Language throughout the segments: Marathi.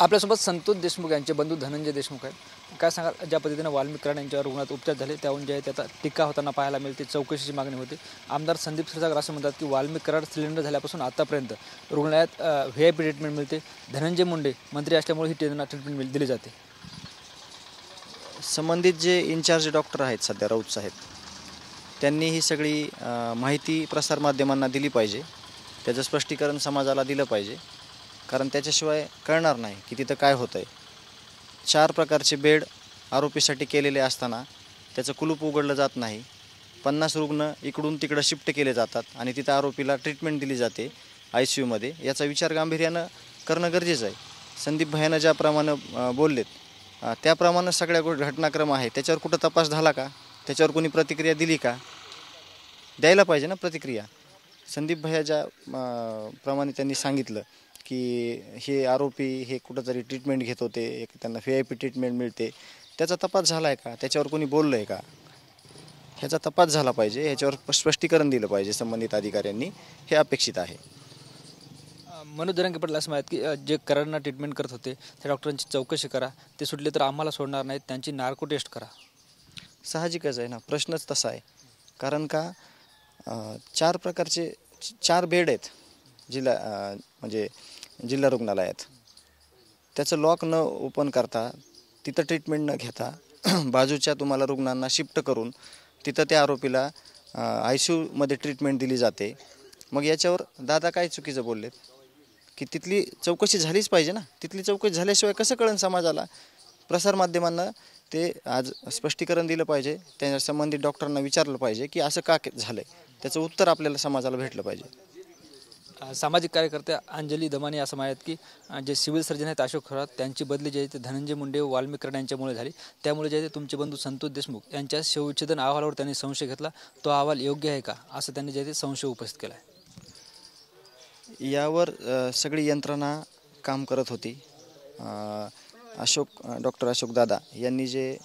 आपल्यासोबत संतोष देशमुख यांचे बंधू धनंजय देशमुख आहेत. काय सांगाल, ज्या पद्धतीने वाल्मिक कराड यांच्यावर रुग्णात उपचार झाले त्याहून जे आहे त्याचा टीका होताना पाहायला मिळते, चौकशीची मागणी होती. आमदार संदीप क्षीरसागर असं म्हणतात की वाल्मिक कराड सिलेंडर झाल्यापासून आतापर्यंत रुग्णालयात VIP ट्रीटमेंट मिळते. धनंजय मुंडे मंत्री असल्यामुळे ही ट्रीटमेंट दिली जाते. संबंधित जे इन्चार्ज डॉक्टर आहेत सध्या राऊत साहेब, त्यांनी ही सगळी माहिती प्रसारमाध्यमांना दिली पाहिजे. त्याचं स्पष्टीकरण समाजाला दिलं पाहिजे, कारण त्याच्याशिवाय कळणार नाही की तिथं काय होतं आहे. 4 प्रकारचे बेड आरोपीसाठी केलेले असताना त्याचं कुलूप उघडलं जात नाही. 50 रुग्ण इकडून तिकडं शिफ्ट केले जातात आणि तिथं आरोपीला ट्रीटमेंट दिली जाते ICUमध्ये. याचा विचार गांभीर्यानं करणं गरजेचं आहे. संदीप भैयानं ज्याप्रमाणे बोललेत त्याप्रमाणे सगळ्या घटनाक्रम आहे. त्याच्यावर कुठं तपास झाला का? त्याच्यावर कोणी प्रतिक्रिया दिली का? द्यायला पाहिजे ना प्रतिक्रिया. संदीप भैया ज्या प्रमाणे त्यांनी सांगितलं की हे आरोपी हे कुठंतरी ट्रीटमेंट घेत होते, त्यांना VIP ट्रीटमेंट मिळते, त्याचा तपास झाला आहे का? त्याच्यावर कोणी बोललं आहे का? ह्याचा तपास झाला पाहिजे. ह्याच्यावर स्पष्टीकरण दिलं पाहिजे संबंधित अधिकाऱ्यांनी, हे अपेक्षित आहे. मनोज जरांगे पाटील असं म्हणतात की जे कराडना ट्रीटमेंट करत होते त्या डॉक्टरांची चौकशी करा, ते सुटले तर आम्हाला सोडणार नाहीत, त्यांची नार्को टेस्ट करा. साहजिकच आहे ना, प्रश्नच तसा आहे. कारण का 4 प्रकारचे 4 बेड आहेत म्हणजे जिल्हा रुग्णालयात. त्याचं लॉक न ओपन करता, तिथं ट्रीटमेंट न घेता बाजूच्या तुम्हाला रुग्णांना शिफ्ट करून तिथं त्या आरोपीला ICUमध्ये ट्रीटमेंट दिली जाते. मग याच्यावर दादा काय चुकीचं बोललेत की तिथली चौकशी झालीच पाहिजे ना. तिथली चौकशी झाल्याशिवाय कसं कळन समाजाला? प्रसारमाध्यमांना ते आज स्पष्टीकरण दिलं पाहिजे. त्या संबंधित डॉक्टरांना विचारलं पाहिजे की असं का झालं आहे. त्याचं उत्तर आपल्याला समाजाला भेटलं पाहिजे. सामाजिक कार्यकर्त्या अंजली दमानी असं म्हणतात की जे सिव्हिल सर्जन आहेत अशोक थोरात, त्यांची बदली जी आहे ते धनंजय मुंडे व वाल्मिक कराड यांच्यामुळे झाली. त्यामुळे जे आहे तुमचे बंधू संतोष देशमुख यांच्या शवविच्छेदन अहवालावर त्यांनी संशय घेतला. तो अहवाल योग्य आहे का असं त्यांनी जे आहे ते संशय उपस्थित केला आहे. यावर सगळी यंत्रणा काम करत होती. डॉक्टर अशोक दादा यांनी जे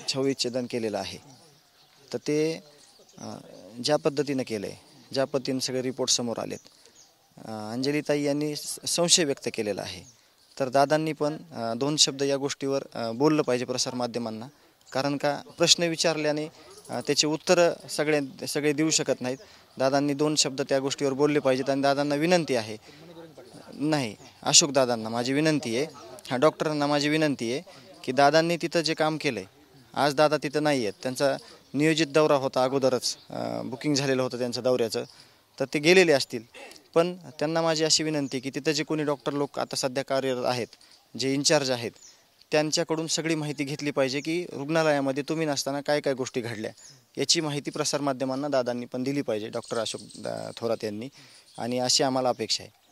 शवविच्छेदन केलेलं आहे तर ते ज्या पद्धतीनं केलं आहे, ज्या पद्धतीने सगळे रिपोर्ट समोर आलेत, अंजलीताई यांनी संशय व्यक्त केलेला आहे. तर दादांनी पण 2 शब्द या गोष्टीवर बोललं पाहिजे प्रसारमाध्यमांना. कारण का प्रश्न विचारल्याने त्याचे उत्तरं सगळे देऊ शकत नाहीत. दादांनी 2 शब्द त्या गोष्टीवर बोलले पाहिजेत. आणि दादांना विनंती आहे, नाही अशोक दादांना माझी विनंती आहे, डॉक्टरांना माझी विनंती आहे की दादांनी तिथं जे काम केलं आहे, आज दादा तिथं नाही आहेत, त्यांचा नियोजित दौरा होता, अगोदरच बुकिंग झालेलं होतं त्यांचं दौऱ्याचं, तर ते गेलेले असतील. पण त्यांना माझी अशी विनंती की तिथं जे कोणी डॉक्टर लोक आता सध्या कार्यरत आहेत, जे इन्चार्ज आहेत, त्यांच्याकडून सगळी माहिती घेतली पाहिजे की रुग्णालयामध्ये तुम्ही नसताना काय काय गोष्टी घडल्या, याची माहिती प्रसारमाध्यमांना दादांनी पण दिली पाहिजे, डॉक्टर अशोक थोरात यांनी. आणि अशी आम्हाला अपेक्षा आहे.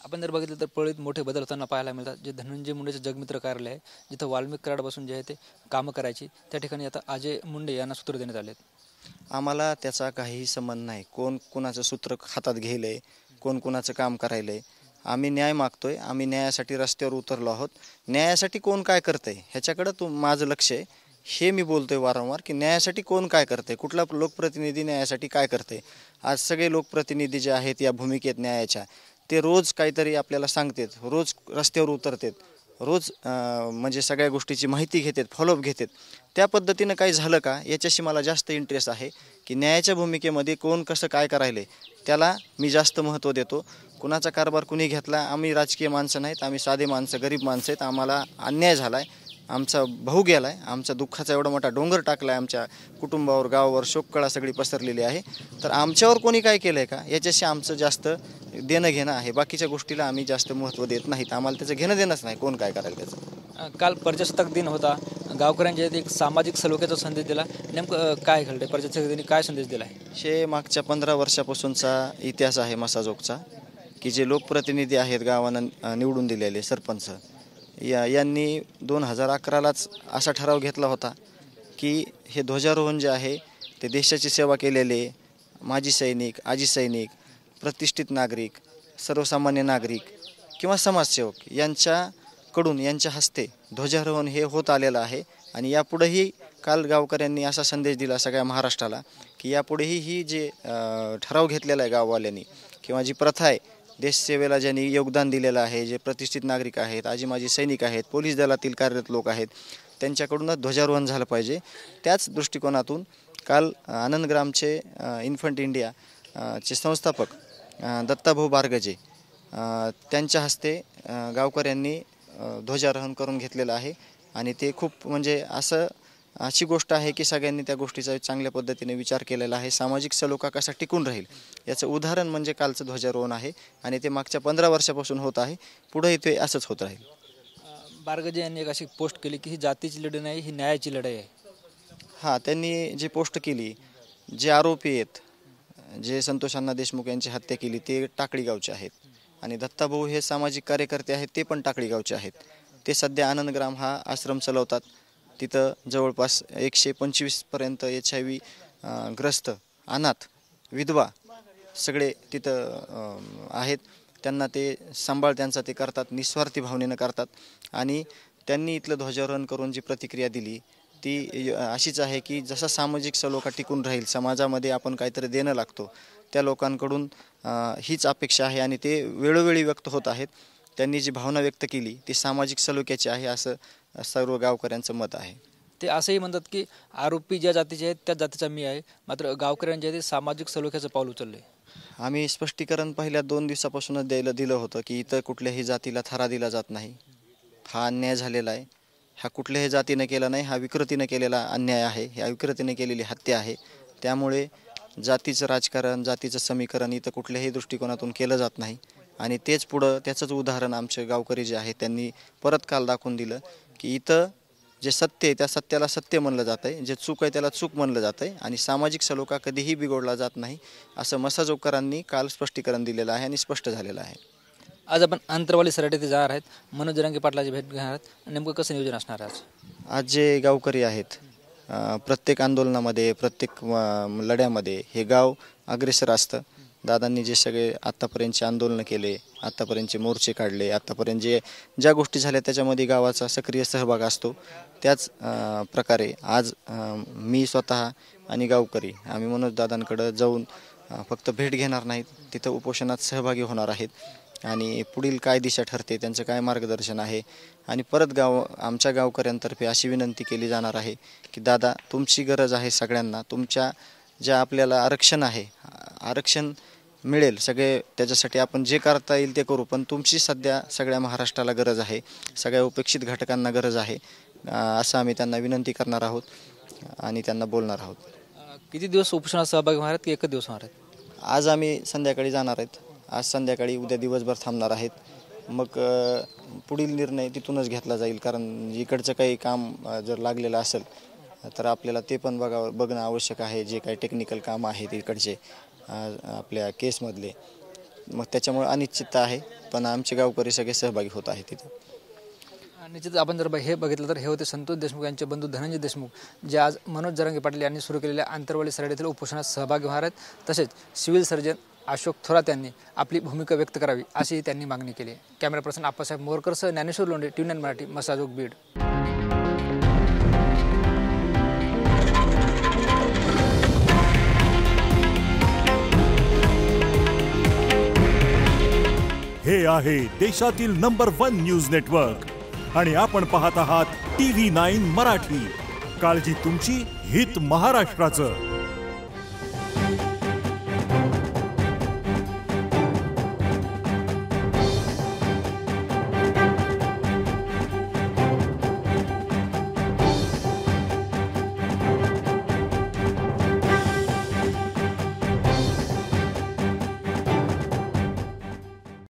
आपण जर बघितलं तर पळीत मोठे बदल होताना पाहायला मिळतात. जे धनंजय मुंडेचं जगमित्र कार्यालय आहे, जिथं वाल्मिक कराडपासून जे आहे ते कामं करायची, त्या ठिकाणी आता अजय मुंडे यांना सूत्र देण्यात आले. आम्हाला त्याचा काहीही संबंध नाही. कोण कुणाचं सूत्र हातात घ्यायलं आहे, कोण कुणाचं काम करायलं आहे. आम्ही न्याय मागतोय. आम्ही न्यायासाठी रस्त्यावर उतरलो आहोत. न्यायासाठी कोण काय करतं आहे ह्याच्याकडं माझं लक्ष आहे. हे मी बोलतोय वारंवार की न्यायासाठी कोण काय करतं आहे, कुठला लोकप्रतिनिधी न्यायासाठी काय करतं आहे. आज सगळे लोकप्रतिनिधी जे आहेत या भूमिकेत न्यायाच्या, ते रोज काहीतरी आपल्याला सांगतात, रोज रस्त्यावर उतरतात, रोज म्हणजे सगळ्या गोष्टीची माहिती घेतात, फॉलोअप घेतात. त्या पद्धतीनं काही झालं का याच्याशी मला जास्त इंटरेस्ट आहे की न्यायाच्या भूमिकेमध्ये कोण कसं काय करायलं आहे त्याला मी जास्त महत्त्व देतो. कुणाचा कारभार कुणी घेतला, आम्ही राजकीय माणसं नाहीत, आम्ही साधे माणसं, गरीब माणसं आहेत. आम्हाला अन्याय झाला आहे, आमचा भाऊ गेला आहे, आमचा दुःखाचा एवढा मोठा डोंगर टाकला आहे, आमच्या कुटुंबावर, गावावर शोककळा सगळी पसरलेली आहे. तर आमच्यावर कोणी काय केलं आहे का याच्याशी आमचं जास्त देणं घेणं आहे. बाकीच्या गोष्टीला आम्ही जास्त महत्त्व देत नाहीत. आम्हाला त्याचं घेणं देणंच नाही कोण काय करायला त्याचं. काल प्रजासत्ताक दिन होता, गावकऱ्यांच्या एक सामाजिक सलोख्याचा संदेश दिला. नेमकं काय घडलं, प्रजासत्ताक दिनी काय संदेश दिला आहे? हे मागच्या 15 वर्षापासूनचा इतिहास आहे मसाजोगचा, की जे लोकप्रतिनिधी आहेत गावांना निवडून दिलेले सरपंच, यांनी 2011लाच असा ठराव घेतला होता की हे ध्वजारोहण जे आहे ते देशाची सेवा केलेले माजी सैनिक, आजी सैनिक, प्रतिष्ठित नागरिक, सर्वसामान्य नागरिक किंवा समाजसेवक यांच्याकडून यांच्या हस्ते ध्वजारोहण हे होत आलेलं आहे. आणि यापुढेही काल गावकऱ्यांनी असा संदेश दिला सगळ्या महाराष्ट्राला की यापुढेही ही जे ठराव घेतलेला आहे गाववाल्यांनी किंवा जी प्रथा आहे देशसेवेला ज्यांनी योगदान दिलेलं आहे, जे प्रतिष्ठित नागरिक आहेत, आजी माजी सैनिक आहेत, पोलीस दलातील कार्यरत लोक आहेत, त्यांच्याकडूनच ध्वजारोहण झालं पाहिजे. त्याच दृष्टिकोनातून काल आनंदग्रामचे इन्फंट इंडिया चे संस्थापक दत्ताभाऊ बारगजे त्यांच्या हस्ते गावकऱ्यांनी ध्वजारोहण करून घेतलेलं आहे. आणि ते खूप म्हणजे अशी गोष्ट आहे की सगळ्यांनी त्या गोष्टीचा चांगल्या पद्धतीने विचार केलेला आहे. सामाजिक सलोखा कसा टिकून राहील याचं उदाहरण म्हणजे कालचं ध्वजारोहण आहे. आणि ते मागच्या 15 वर्षापासून होत आहे. पुढेही ते असंच होत राहील. बारगजे यांनी एक अशी पोस्ट केली की ही जातीची लढाई नाही, ही न्यायाची लढाई आहे. हां, त्यांनी जी पोस्ट केली, जे आरोपी आहेत, जे संतोष अण्णा देशमुख यांची हत्या केली ते टाकळी गावचे आहेत. आणि दत्ताभाऊ हे सामाजिक कार्यकर्ते आहेत, ते पण टाकळी गावचे आहेत. ते सध्या आनंदग्राम हा आश्रम चालवतात. तिथं जवळपास 125पर्यंत HIV ग्रस्त, अनाथ, विधवा सगळे तिथं आहेत. त्यांना ते सांभाळ त्यांचा ते करतात, निस्वार्थी भावनेनं करतात. आणि त्यांनी इथलं ध्वजारोहण करून जी प्रतिक्रिया दिली ती अशीच आहे की जसा सामाजिक सलोखा टिकून राहील, समाजामध्ये आपण काहीतरी देणं लागतो, त्या लोकांकडून हीच अपेक्षा आहे. आणि ते वेळोवेळी व्यक्त होत आहेत. त्यांनी जी भावना व्यक्त केली ती सामाजिक सलोख्याची आहे असं सर्व गावकऱ्यांचं मत आहे. ते असंही म्हणतात की आरोपी ज्या जातीचे आहेत त्याच जातीचा मी आहे, मात्र गावकऱ्यांच्या ते सामाजिक सलोख्याचं पाऊल उचलले. आम्ही स्पष्टीकरण पहिल्या 2 दिवसापासूनच दिलं होतं की इथं कुठल्याही जातीला थारा दिला जात नाही. हा अन्याय झालेला आहे. हा कुठल्याही जातीनं केला नाही, हा विकृतीनं केलेला अन्याय आहे, ह्या विकृतीने केलेली हत्या आहे. त्यामुळे जातीचं राजकारण, जातीचं समीकरण इथं कुठल्याही दृष्टिकोनातून केलं जात नाही. आणि तेच पुढं त्याचंच उदाहरण आमचे गावकरी जे आहे त्यांनी परत काल दाखवून दिलं की इथं जे सत्य आहे त्या सत्याला सत्य म्हणलं जातं आहे, जे चूक आहे त्याला चूक म्हणलं जातं आहे. आणि सामाजिक सलोखा कधीही बिघडला जात नाही असं मसाजोगकरांनी काल स्पष्टीकरण दिलेलं आहे आणि स्पष्ट झालेलं आहे. आज आपण अंतरवाली सराटी ते जाणार आहेत, मनोज जरांगे पाटलाची भेट घेणार आहेत. नेमकं कसं नियोजन असणार आहे आज जे गावकरी आहेत, प्रत्येक आंदोलनामध्ये, प्रत्येक लढ्यामध्ये हे गाव अग्रेसर असतं. दादांनी जे सगळे आत्तापर्यंतचे आंदोलनं केले, आत्तापर्यंतचे मोर्चे काढले, आत्तापर्यंत ज्या गोष्टी झाल्या त्याच्यामध्ये गावाचा सक्रिय सहभाग असतो. त्याच प्रकारे आज मी स्वतः आणि गावकरी आम्ही मनोज दादांकडं जाऊन फक्त भेट घेणार नाहीत, तिथं उपोषणात सहभागी होणार आहेत. आणि पुढील काय दिशा ठरते, त्यांचं काय मार्गदर्शन आहे. आणि परत आमच्या गावकऱ्यांतर्फे अशी विनंती केली जाणार आहे की दादा, तुमची गरज आहे सगळ्यांना. तुमच्या ज्या आपल्याला आरक्षण आहे, आरक्षण मिळेल सगळे, त्याच्यासाठी आपण जे करता येईल ते करू. पण तुमची सध्या सगळ्या महाराष्ट्राला गरज आहे, सगळ्या उपेक्षित घटकांना गरज आहे, असं आम्ही त्यांना विनंती करणार आहोत आणि त्यांना बोलणार आहोत. किती दिवस उपोषणात सहभागी होणार आहेत की एकच दिवस होणार आहेत? आज आम्ही संध्याकाळी जाणार आहेत. आज संध्याकाळी, उद्या दिवसभर थांबणार आहेत. मग पुढील निर्णय तिथूनच घेतला जाईल. कारण इकडचं काही काम जर लागलेलं असेल तर आपल्याला ते पण बघणं आवश्यक आहे. जे काही टेक्निकल काम आहेत इकडचे आपल्या केसमधले, मग त्याच्यामुळे अनिश्चितता आहे. पण आमचे गावकरी सगळे सहभागी होत आहेत तिथं. निश्चित आपण जर हे बघितलं तर हे होते संतोष देशमुख यांचे बंधू धनंजय देशमुख, जे आज मनोज जरांगे पाटील यांनी सुरू केलेल्या आंतरवाली सराटीतील उपोषणात सहभागी होणार आहेत. तसेच सिव्हिल सर्जन अशोक थोरात यांनी आपली भूमिका व्यक्त करावी अशीही त्यांनी मागणी केली. कॅमेरा पर्सन आप्पासाहेब मोरकरसह ज्ञानेश्वर लोंढे, TV9 मराठी, मसाजोग, बीड. हे आहे देशातील नंबर 1 न्यूज नेटवर्क आणि आपण पाहत आहात TV9 मराठी. काळजी तुमची, हित महाराष्ट्राचं.